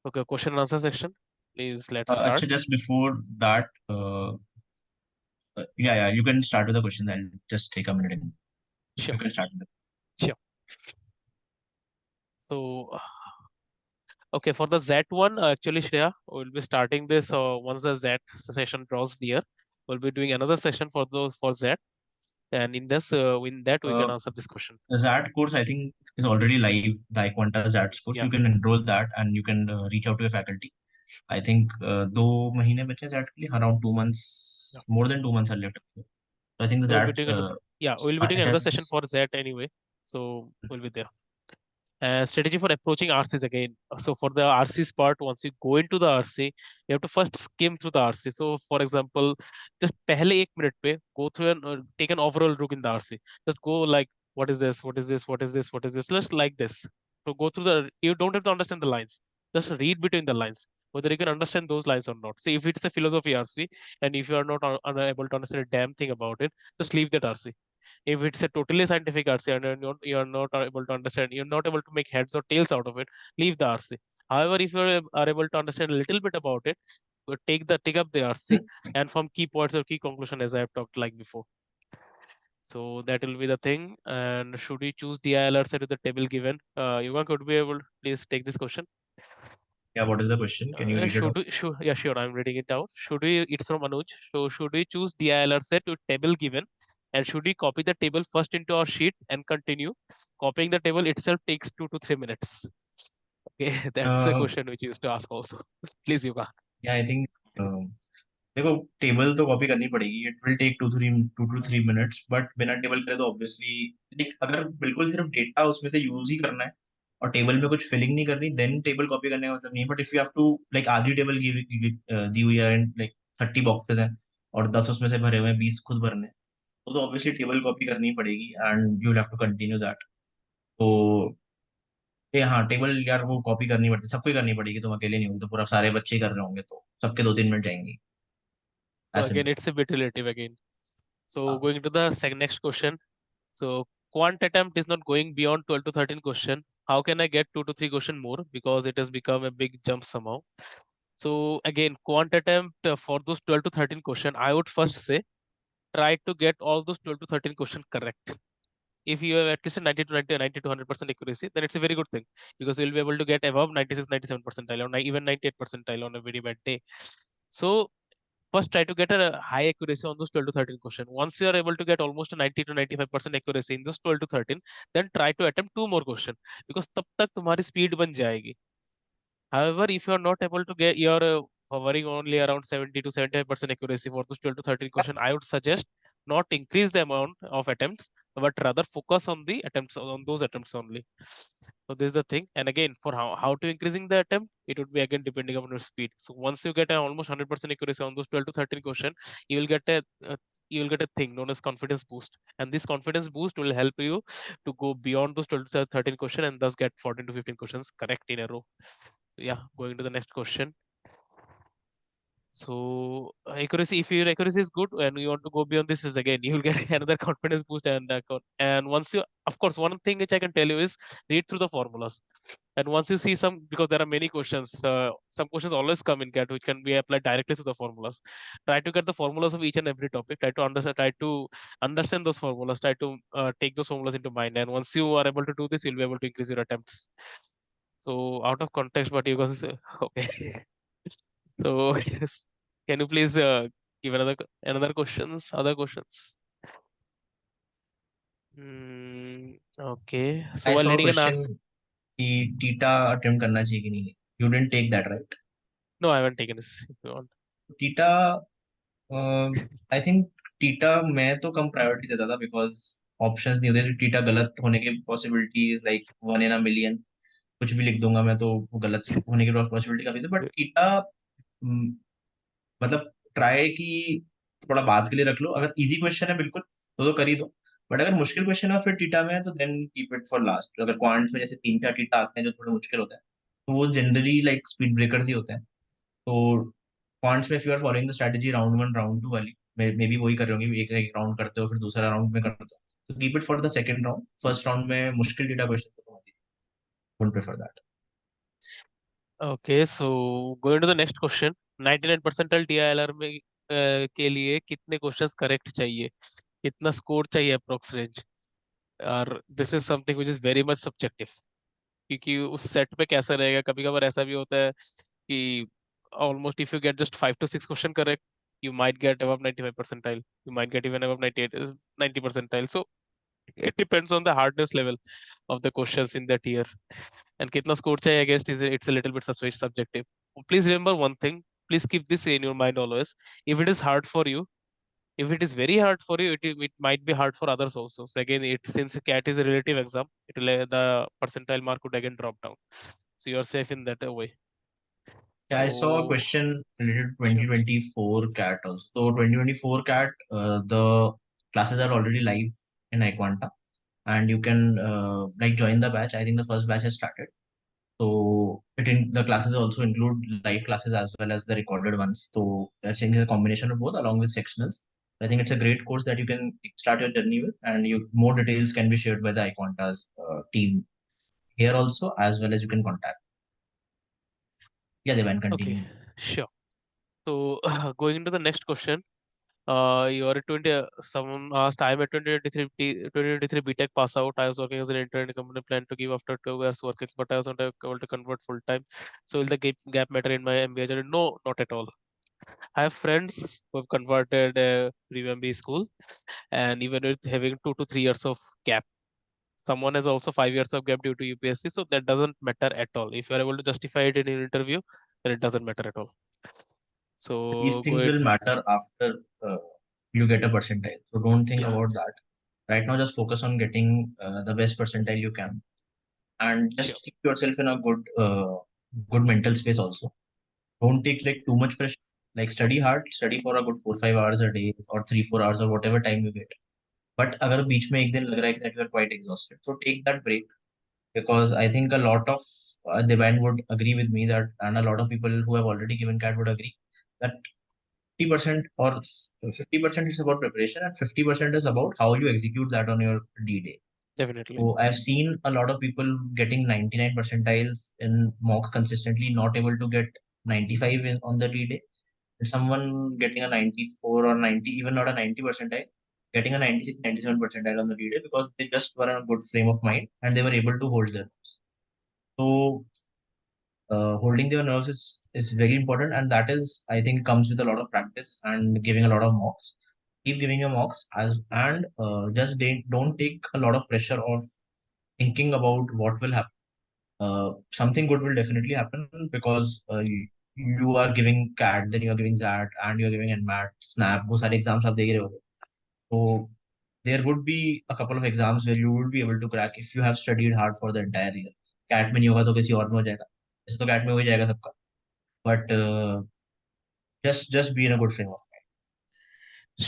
B: okay, question and answer section. Please, let's start.
A: अच्छा, just before that, yeah, you can start with the question. I'll just take a minute.
B: Sure,
A: You can start with it.
B: sure. So okay, for the Z one, actually, Shreya, we'll be starting this once the Z session draws near. We'll be doing another session for those for Z, and in that we can
A: Uh,
B: answer this question.
A: the ZAT course, I think, is already live. The iQuanta ZAT course,
B: Yeah,
A: you can enroll that and you can reach out to your faculty. I think 2 महीने बचे ZAT के लिए, around 2 months,
B: yeah.
A: more than 2 months are left. So I think the
B: So we'll be
A: ZAT,
B: doing yeah, we'll be doing
A: it
B: another session
A: has.
B: for Z anyway. So we'll be there. Strategy for approaching RCs again. So for the RCs part, once you go into the RC, you have to first skim through the RC. So for example, just पहले 1 minute पे go through and take an overall look in the RC. Just go like, what is this? What is this? What is this? What is this? Just like this. So go through the. You don't have to understand the lines. Just read between the lines, whether you can understand those lines or not. See, if it's a philosophy RC, and if you are not unable to understand a damn thing about it, just leave that RC. If it's a totally scientific RC and you're not able to understand, you're not able to make heads or tails out of it, leave the RC. However, if are able to understand a little bit about it, take up the RC and form key points or key conclusion, as I have talked like before. So that will be the thing. And should we choose DILR set to the table given? Yuvan, could be able please take this question.
A: Yeah, what is the question? Can you read it out?
B: Yeah, sure. I'm reading it out. It's from Anuj. So, should we choose DILR set to table given? And should we copy the table first into our sheet and continue? Copying the table itself takes 2 to 3 minutes. Okay, that's a
A: Uh,
B: question which you used to ask also. Please, Yuga.
A: yeah, I think. देखो, table तो copy करनी पड़ेगी. It will take 2 to 3 minutes, but बिना table करे तो obviously, like अगर बिल्कुल सिर्फ डेटा उसमें से यूज ही करना है और टेबल में कुछ फिलिंग नहीं करनी, देन टेबल कॉपी करने का मतलब नहीं है. But if you have to, like आधी टेबल दी हुई है एंड लाइक 30 बॉक्सेस हैं और 10 उसमें से भरे हुए हैं, 20 खुद भरने हैं, तो ऑब्वियसली टेबल कॉपी करनी पड़ेगी and you have to continue that. तो ये हाँ, टेबल यार वो कॉपी करनी पड़ती, सबको ही करनी पड़ेगी. तुम अकेले नहीं होगी तो पूरा सारे बच्चे ही कर रहे होंगे, तो सबके 2-3 मिनट जाएंगे.
B: So
A: as
B: again,
A: simple.
B: it's a bit relative again. So going to the next question. So quant attempt is not going beyond 12 to 13 question. How can I get 2 to 3 question more? Because it has become a big jump somehow. So again, quant attempt for those 12 to 13 question, I would first say try to get all those 12 to 13 question correct. If you have at least a 90 to 90, 90 to 100% accuracy, then it's a very good thing, because you'll be able to get above 96, 97 percentile, or even 98 percentile on a very bad day. So first try to get a high accuracy on those 12 to 13 question. Once you are able to get almost a 90 to 95% accuracy in those 12 to 13, then try to attempt two more question, because तब तक तुम्हारी speed बन जाएगी. However, if you are not able to get, you're hovering only around 70 to 75% accuracy for those 12 to 13 question, I would suggest not increase the amount of attempts, but rather focus on the attempts, on those attempts only. So this is the thing. And again, for how to increasing the attempt, it would be again depending upon your speed. So once you get a almost 100% accuracy on those 12 to 13 question, you will get a uh, you will get a thing known as confidence boost, and this confidence boost will help you to go beyond those 12 to 13 question and thus get 14 to 15 questions correct in a row. Yeah, going to the next question. So accuracy, if your accuracy is good and you want to go beyond this, is again you will get another confidence boost and once you, of course, one thing which I can tell you is read through the formulas. And once you see some, because there are many questions, some questions always come in CAT which can be applied directly to the formulas. Try to get the formulas of each and every topic. Try to understand those formulas. Try to take those formulas into mind. And once you are able to do this, you'll be able to increase your attempts. So out of context, but you guys, okay. So yes, can you please give another questions, other questions? Okay. So
A: I
B: while
A: saw a
B: reading an ask,
A: question कि theta attempt करना चाहिए कि नहीं. You didn't take that, right?
B: no, I haven't taken this. If you want.
A: Theta, I think theta मैं तो कम priority देता था because options नहीं होते. टीटा गलत होने की possibilities like 1 in a million. कुछ भी लिख दूंगा मैं तो वो गलत होने की पॉसिबिलिटी काफी थी. बट टीटा मतलब ट्राई की थोड़ा बात के लिए रख लो. अगर इजी क्वेश्चन है बिल्कुल तो कर ही दो. बट अगर मुश्किल क्वेश्चन है फिर टीटा में है तो then keep it for last. अगर क्वांट्स में जैसे 3-4 टीटा आते हैं जो थोड़े मुश्किल होते हैं तो वो जनरली लाइक स्पीड ब्रेकर्स ही होते हैं. तो क्वांट्स में if you are following the strategy round 1 round 2 वाली, मे बी वही कर रहे होंगे. एक एक राउंड करते हो फिर दूसरा राउंड में करते हो. तो keep it for the second round. First round में मुश्किल डेटा क्वेश्चन तो होती है. Would prefer that.
B: Okay, so going to the next question. 99 percentile DILR में के लिए कितने क्वेश्चंस करेक्ट चाहिए, कितना स्कोर चाहिए अप्रोक्स रेंज? और this is something which is very much subjective, क्योंकि उस सेट पे कैसा रहेगा. कभी कभार ऐसा भी होता है कि almost if you get just 5 to 6 question correct, you might get above 95 percentile, you might get even above 98 90 percentile. So it depends on the hardness level of the questions in that year. And kitna score chahiye, I guess it's a little bit subjective. Please remember one thing, please keep this in your mind always. If it is hard for you, if it is very hard for you, it might be hard for others also. So again, it since CAT is a relative exam, it will the percentile mark would again drop down, so you are safe in that way.
A: Yeah, I saw a
B: So
A: question related to
B: sure.
A: 2024 CAT also. So 2024 CAT, the classes are already live in iQuanta, and you can like join the batch. I think the first batch has started. So the classes also include live classes as well as the recorded ones. So I think it's a combination of both along with sectionals. I think it's a great course that you can start your journey with, and you more details can be shared by the iQuanta's team here also, as well as you can contact. Yeah, they can
B: Okay,
A: continue.
B: sure. So going into the next question. You are a 20, someone asked, I am a 2023 BTech pass out. I was working as an intern in a company, plan to give after 2 years working, but I was not able to convert full time. So will the gap matter in my MBA journey? No, not at all. I have friends who have converted pre-MBA school, and even with having 2 to 3 years of gap, someone has also 5 years of gap due to UPSC. So that doesn't matter at all. If you are able to justify it in an interview, then it doesn't matter at all.
A: These
B: So go
A: things
B: ahead.
A: will matter after you get a percentile. So don't think
B: Yeah,
A: about that. Right now, just focus on getting the best percentile you can, and
B: sure.
A: just keep yourself in a good mental space also. Don't take like too much pressure. Like study hard, study for a good 4-5 hours a day or 3-4 hours or whatever time you get. But अगर बीच में एक दिन लग रहा है that you are quite exhausted, so take that break. Because I think a lot of the band would agree with me that, and a lot of people who have already given CAT would agree that 50% or 50% is about preparation and 50% is about how you execute that on your D day.
B: Definitely.
A: So I've seen a lot of people getting 99 percentiles in mock consistently, not able to get 95 on the D day. And someone getting a 94 or 90, even not a 90 percentile, getting a 96, 97 percentile on the D day because they just were in a good frame of mind and they were able to hold their nerves. So holding their nerves is very important, and that is I think comes with a lot of practice and giving a lot of mocks. Keep giving your mocks as and just don't take a lot of pressure of thinking about what will happen. Something good will definitely happen because you are giving CAT, then you are giving ZAT, and you are giving NMAT, SNAP. वो सारे exams आप दे रहे हो. So there would be a couple of exams where you would be able to crack if you have studied hard for the entire year. CAT में नहीं होगा तो किसी और में हो जाएगा. ऐसे तो CAT में हो ही जाएगा सबका. But just be in a good frame of mind.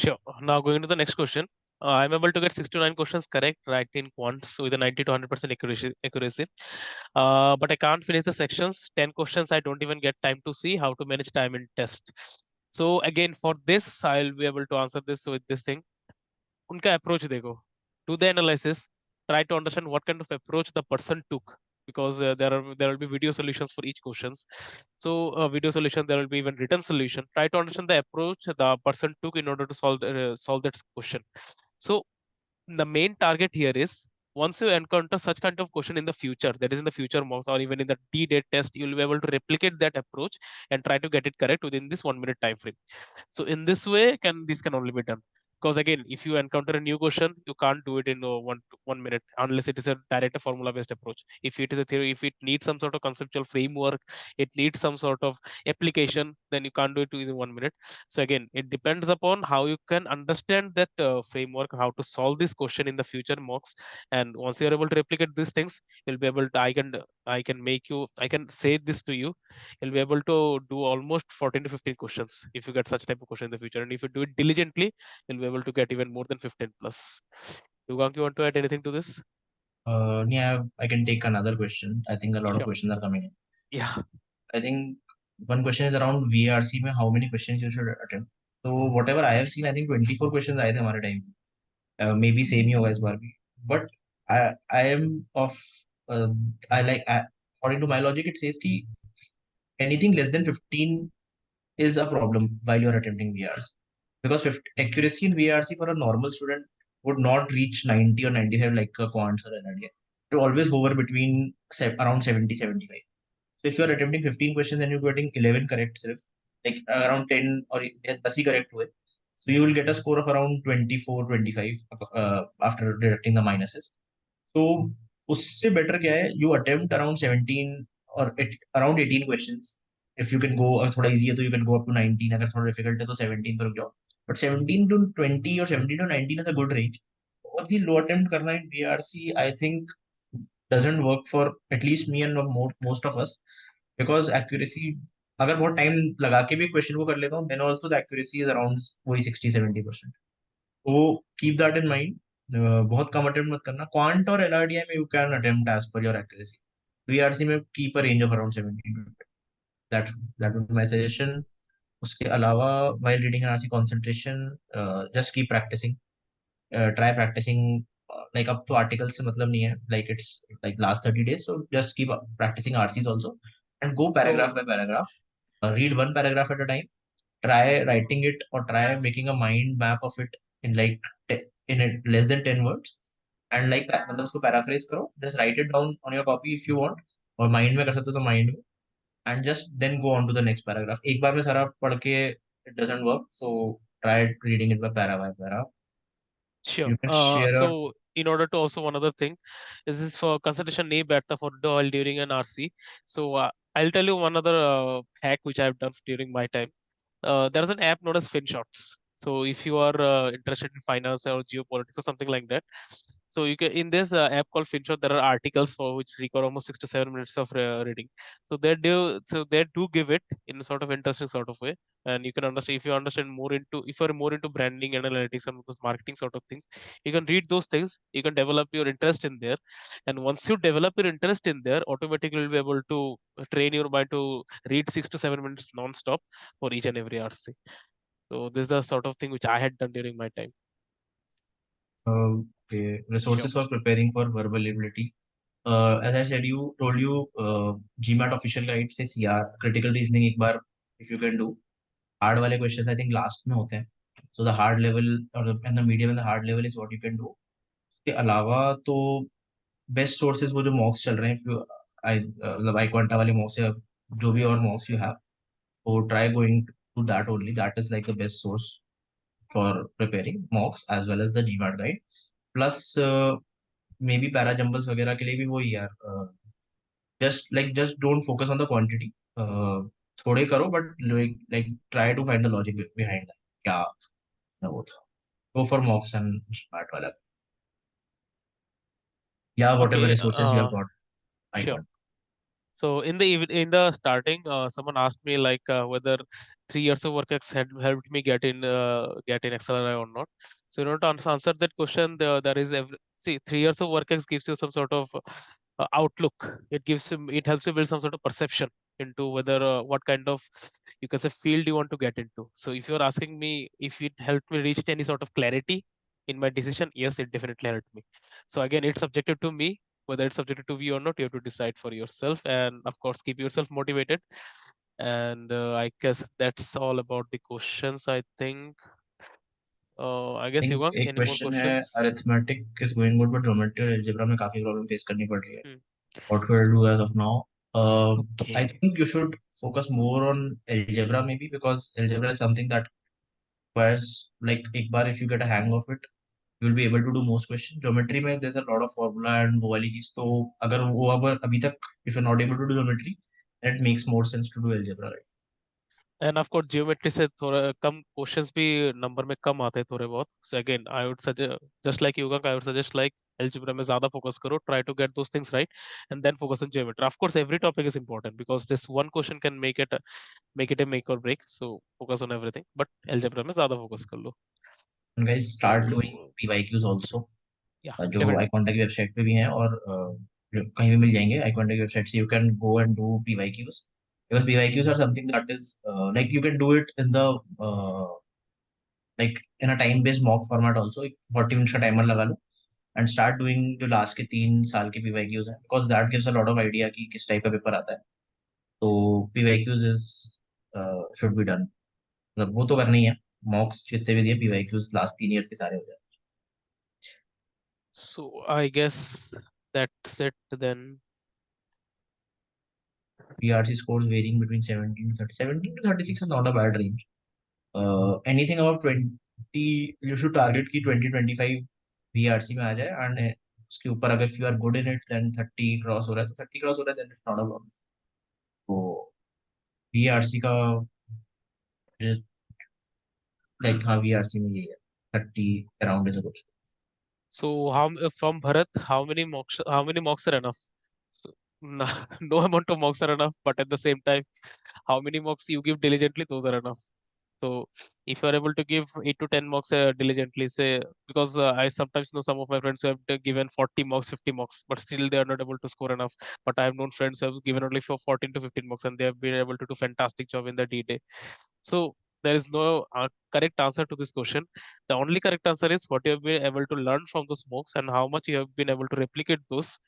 B: Sure. Now going to the next question. I'm able to get 6 to 9 questions correct, right, in quants with a 90 to 100% accuracy. But I can't finish the sections. 10 questions I don't even get time to see how to manage time in test. So again, for this I'll be able to answer this with this thing. उनका approach देखो, do the analysis, try to understand what kind of approach the person took, because there will be video solutions for each questions. So video solution, there will be even written solution. Try to understand the approach the person took in order to solve that question. So the main target here is, once you encounter such kind of question in the future, that is in the future mocks or even in the D-date test, you'll be able to replicate that approach and try to get it correct within this 1 minute time frame. So in this way, this can only be done. Because again, if you encounter a new question, you can't do it in 1 minute unless it is a direct formula based approach. If it is a theory, if it needs some sort of conceptual framework, it needs some sort of application, then you can't do it within 1 minute. So again, it depends upon how you can understand that framework, how to solve this question in the future mocks. And once you are able to replicate these things, you'll be able to. I can say this to you. You'll be able to do almost 14 to 15 questions if you get such type of question in the future. And if you do it diligently, you'll be able to get even more than 15 plus. Yugang, you want to add anything to this?
A: Yeah, I can take another question. I think a lot of
B: Sure.
A: questions are coming in.
B: Yeah.
A: I think one question is around VRC में how many questions you should attempt. So whatever I have seen, I think 24 questions आए थे हमारे time. Maybe same ही होगा इस बार भी. But I am of uh, I like according to my logic it says कि anything less than 15 is a problem while you're attempting VRs, because accuracy in VRC for a normal student would not reach 90 or 95 like a quants or NRDA. To always hover between around 70 75. So if you are attempting 15 questions and you're getting 11 correct, sirf, like around 10 or 10 he correct हुए, so you will get a score of around 24 25 after deducting the minuses. तो उससे better क्या है, you attempt around 17 और around 18 questions. If you can go, अगर थोड़ा easy है तो you can go up to 19, अगर थोड़ा डिफिकल्ट है तो 17 पर रुक जाओ. बट 17 टू 20 और 17 to 19 is a good range. बहुत ही लो अटेम्प्ट करना in VRC I think doesn't work for at least me and most of us, because accuracy अगर बहुत टाइम लगा के भी क्वेश्चन को कर लेता हूँ then also the accuracy is around वही 60-70%. तो कीप दैट इन माइंड. बहुत कम अटेम्प्ट मत करना. क्वांट और एलआरडीआई में you can attempt as per your accuracy. VRC में keep a range of around 17. That that would my suggestion. उसके अलावा while reading NRC concentration, just keep practising. Try practising. Like अब तो article से मतलब नहीं है, like it's like last 30 days, so just keep practising RCs also and go
B: So
A: paragraph by paragraph. Read one paragraph at a time. Try writing it or try making a mind map of it in like in it less than 10 words. And like मतलब उसको paraphrase करो, just write it down on your copy if you want, और mind में कर सकते हो तो mind में, and just then go on to the next paragraph. एक बार में सारा पढ़ के it doesn't work, so try reading it by para.
B: sure.
A: You can share a
B: So in order to also one other thing, is this for consultation नहीं बैठता for while during an RC. So I'll tell you one other hack which I've done during my time. There's an app known as FinShots. So if you are interested in finance or geopolitics or something like that, so you can in this app called FinShot, there are articles for which require almost 6 to 7 minutes of reading. So they do give it in a sort of interesting sort of way, and you can understand if you understand more into if you're more into branding analytics and those marketing sort of things, you can read those things. You can develop your interest in there, and once you develop your interest in there, automatically you'll be able to train your mind to read 6 to 7 minutes non-stop for each and every RC. So this is the sort of thing which I had done during my time.
A: okay,
B: Sure.
A: resources for preparing for verbal ability. As I said, you told you GMAT official guide से CR critical reasoning एक बार if you can do. Hard वाले question I think last में होते हैं. So the hard level और and the medium and the hard level is what you can do. उसके अलावा तो बेस्ट सोर्सेज वो जो मॉक्स चल रहे हैं, if मतलब आई क्वांटा वाले मॉक्स या जो भी और मॉक्स you have, so try going to that only. That is like the best source for preparing mocks as well as the GMAT guide. Plus maybe para jumbles वगैरह के लिए भी वही यार. Just don't focus on the quantity. थोड़े करो but like try to find the logic behind that. क्या है वो था. Go for mocks and GMAT वाला. Yeah, whatever
B: Okay.
A: resources you have got. I
B: Sure.
A: got.
B: So in the starting, someone asked me like whether 3 years of work ex had helped me get in XLRI or not. So in order to answer that question, there is see 3 years of work ex gives you some sort of outlook. It helps you build some sort of perception. into whether what kind of, you can say, field you want to get into. So if you're asking me if it helped me reach any sort of clarity in my decision, yes, it definitely helped me. So again, it's subjective to me. Whether it's subjective to you or not, you have to decide for yourself, and of course keep yourself motivated. And I guess that's all about the questions, I think. I guess,
A: think
B: Yuvang,
A: एक
B: any more
A: question है,
B: questions?
A: Arithmetic is going good but geometry और algebra में काफी problem face करनी पड़ रही है.
B: Hmm.
A: What should I do as of now? I
B: Okay.
A: think you should focus more on algebra maybe, because algebra is something that requires, like, एक बार if you get a hang of it, you will be able to do most questions. Geometry में there's a lot of formula and वो वाली चीज, तो अगर वो अभी तक if you're not able to do geometry, then it makes more sense to do algebra, right?
B: End of course geometry से थोड़ा कम क्वेश्चंस भी नंबर में कम आते हैं थोड़े बहुत. So again I would suggest, just like yoga, I would suggest like algebra में ज्यादा फोकस करो, try to get those things right, and then focus on geometry. Of course every topic is important because this one question can make it a make और break. So focus on everything, but algebra में ज्यादा focus कर लो.
A: And guys, start doing
B: तो
A: PYQs also,
B: या
A: जो
B: definitely.
A: iQuanta की website पे भी हैं, और कहीं भी मिल जाएंगे iQuanta की वेबसाइट से. You can go and do PYQs, because PYQs are something that is like you can do it in the like in a time based mock format also. 40 minutes का टाइमर लगा लो and start doing जो last के 3 साल के PYQs हैं, because that gives a lot of idea कि किस type का पेपर आता है. तो PYQs is should be done, मतलब वो तो करना ही है. मॉक्स जितने भी दिए, PYQs लास्ट 3 इयर्स के सारे हो जाए.
B: So I guess that's it then.
A: PRC scores varying between 17 to 30. 17 to 36 is not a bad range. Anything about 20, you should target कि 20-25 VRC में आ जाए, एंड उसके ऊपर अगर you are good in it, then 30 cross हो रहा है, तो 30 क्रॉस हो रहा है, then it's not a problem. तो VRC का लाइक, हाँ VRC में यही है, 30 around is good.
B: So how from Bharat, how many mocks are enough? So, no, no amount of mocks are enough, but at the same time, how many mocks you give diligently, those are enough. So if you are able to give 8 to 10 mocks diligently, say, because I sometimes know some of my friends who have given 40 mocks, 50 mocks, but still they are not able to score enough. But I have known friends who have given only for 14 to 15 mocks, and they have been able to do fantastic job in the D-Day. So there is no correct answer to this question. The only correct answer is what you have been able to learn from those mocks and how much you have been able to replicate those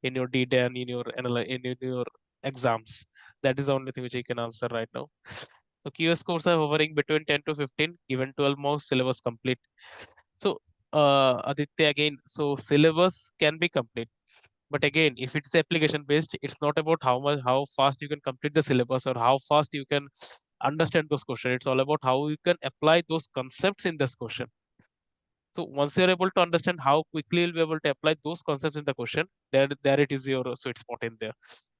B: in your D-Day and in your exams. That is the only thing which you can answer right now. So QS scores are hovering between 10 to 15, given 12 marks, syllabus complete. So Aditya, again, so syllabus can be complete. But again, if it's application based, it's not about how fast you can complete the syllabus or how fast you can understand those questions. It's all about how you can apply those concepts in this question. So once you're able to understand how quickly you'll be able to apply those concepts in the question, there it is your sweet spot in there.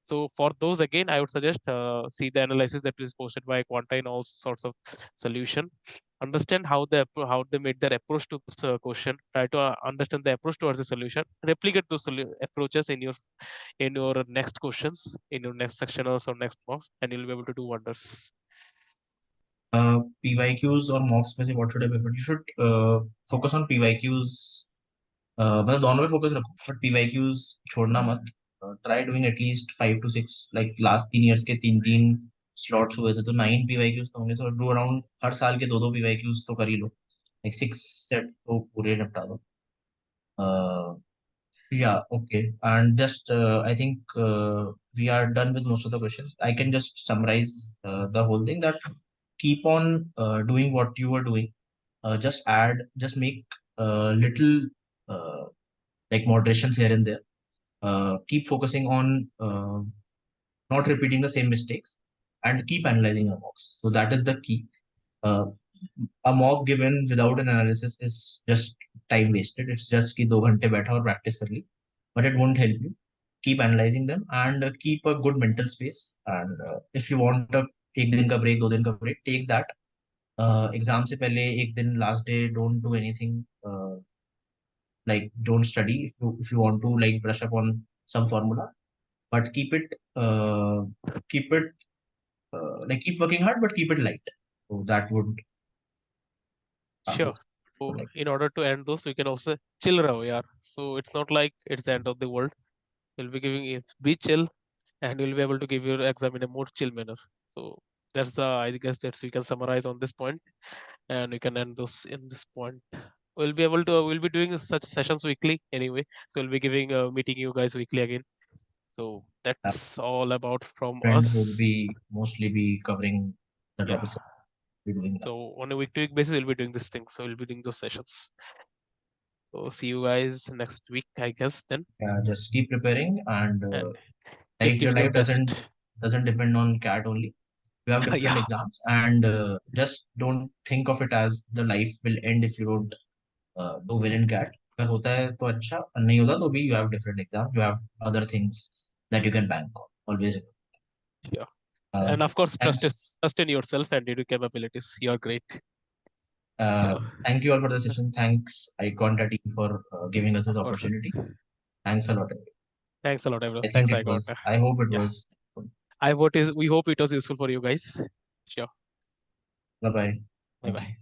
B: So for those, again, I would suggest see the analysis that is posted by Quanta in all sorts of solution. Understand how they made their approach to this question. Try to understand the approach towards the solution. Replicate those approaches in your next questions, in your next sectionals or next box, and you'll be able to do wonders.
A: PYQs और मॉक्स में से what should I prefer? You should focus on PYQs. मतलब दोनों पे focus रखो, but PYQs छोड़ना मत. Try doing at least 5 to 6, like last 3 years के 3-3 स्लॉट्स हुए थे, तो 9 PYQs तो होंगे. सो डू अराउंड हर साल के 2-2 PYQs तो कर ही लो, लाइक 6 सेट तो पूरे निपटा दो. Yeah, okay. And just, I think we are done with most of the questions. I can just summarize the whole thing, that keep on doing what you are doing. Just make little like moderations here and there. Keep focusing on not repeating the same mistakes, and keep analyzing your mocks. So that is the key. Uh, a mock given without an analysis is just time wasted. It's just कि 2 घंटे बैठा और practice कर ली, but it won't help you. Keep analyzing them, and keep a good mental space. And if you want a 1 दिन का break, 2 दिन का break, take that. Exam से पहले 1 दिन last day, don't do anything. Like, don't study. If you want to, like, brush up on some formula, but keep it like, keep working hard, but keep it light. So that would answer.
B: Sure. So
A: Like,
B: in order to end those, we can also chill raho, yaar. So it's not like it's the end of the world. We'll be giving it, be chill, and we'll be able to give your exam in a more chill manner. So that's the, I guess that's we can summarize on this point, and we can end this in this point. We'll be doing such sessions weekly anyway. So we'll be meeting you guys weekly again. So
A: Our
B: that's all about from
A: friend would
B: us.
A: be mostly be covering the
B: Yeah.
A: topics that we're doing now.
B: So on a week to week basis, we'll be doing this thing. So we'll be doing those sessions. So see you guys next week, I guess then,
A: Just keep preparing, and
B: and keep
A: life, your
B: giving your
A: life
B: best.
A: doesn't depend on CAT only. You have different
B: Yeah.
A: exams, and just don't think of it as the life will end if you don't do well in CAT. अगर होता है तो अच्छा, और नहीं होता तो भी you have different exams, you have other things that you can bank on. Always.
B: Yeah.
A: Uh,
B: And of course,
A: Thanks.
B: trust in yourself and your capabilities. You are great.
A: Uh,
B: Chalo.
A: Thank you all for the session. Thanks, iQuanta team, for giving us this
B: Of course.
A: opportunity. Thanks a lot.
B: Thanks a lot, everyone.
A: I think
B: Thanks,
A: it was.
B: iQuanta.
A: I hope it
B: Yeah.
A: was.
B: We hope it was useful for you guys. Sure.
A: Bye bye.
B: Bye
A: Thank you.
B: bye.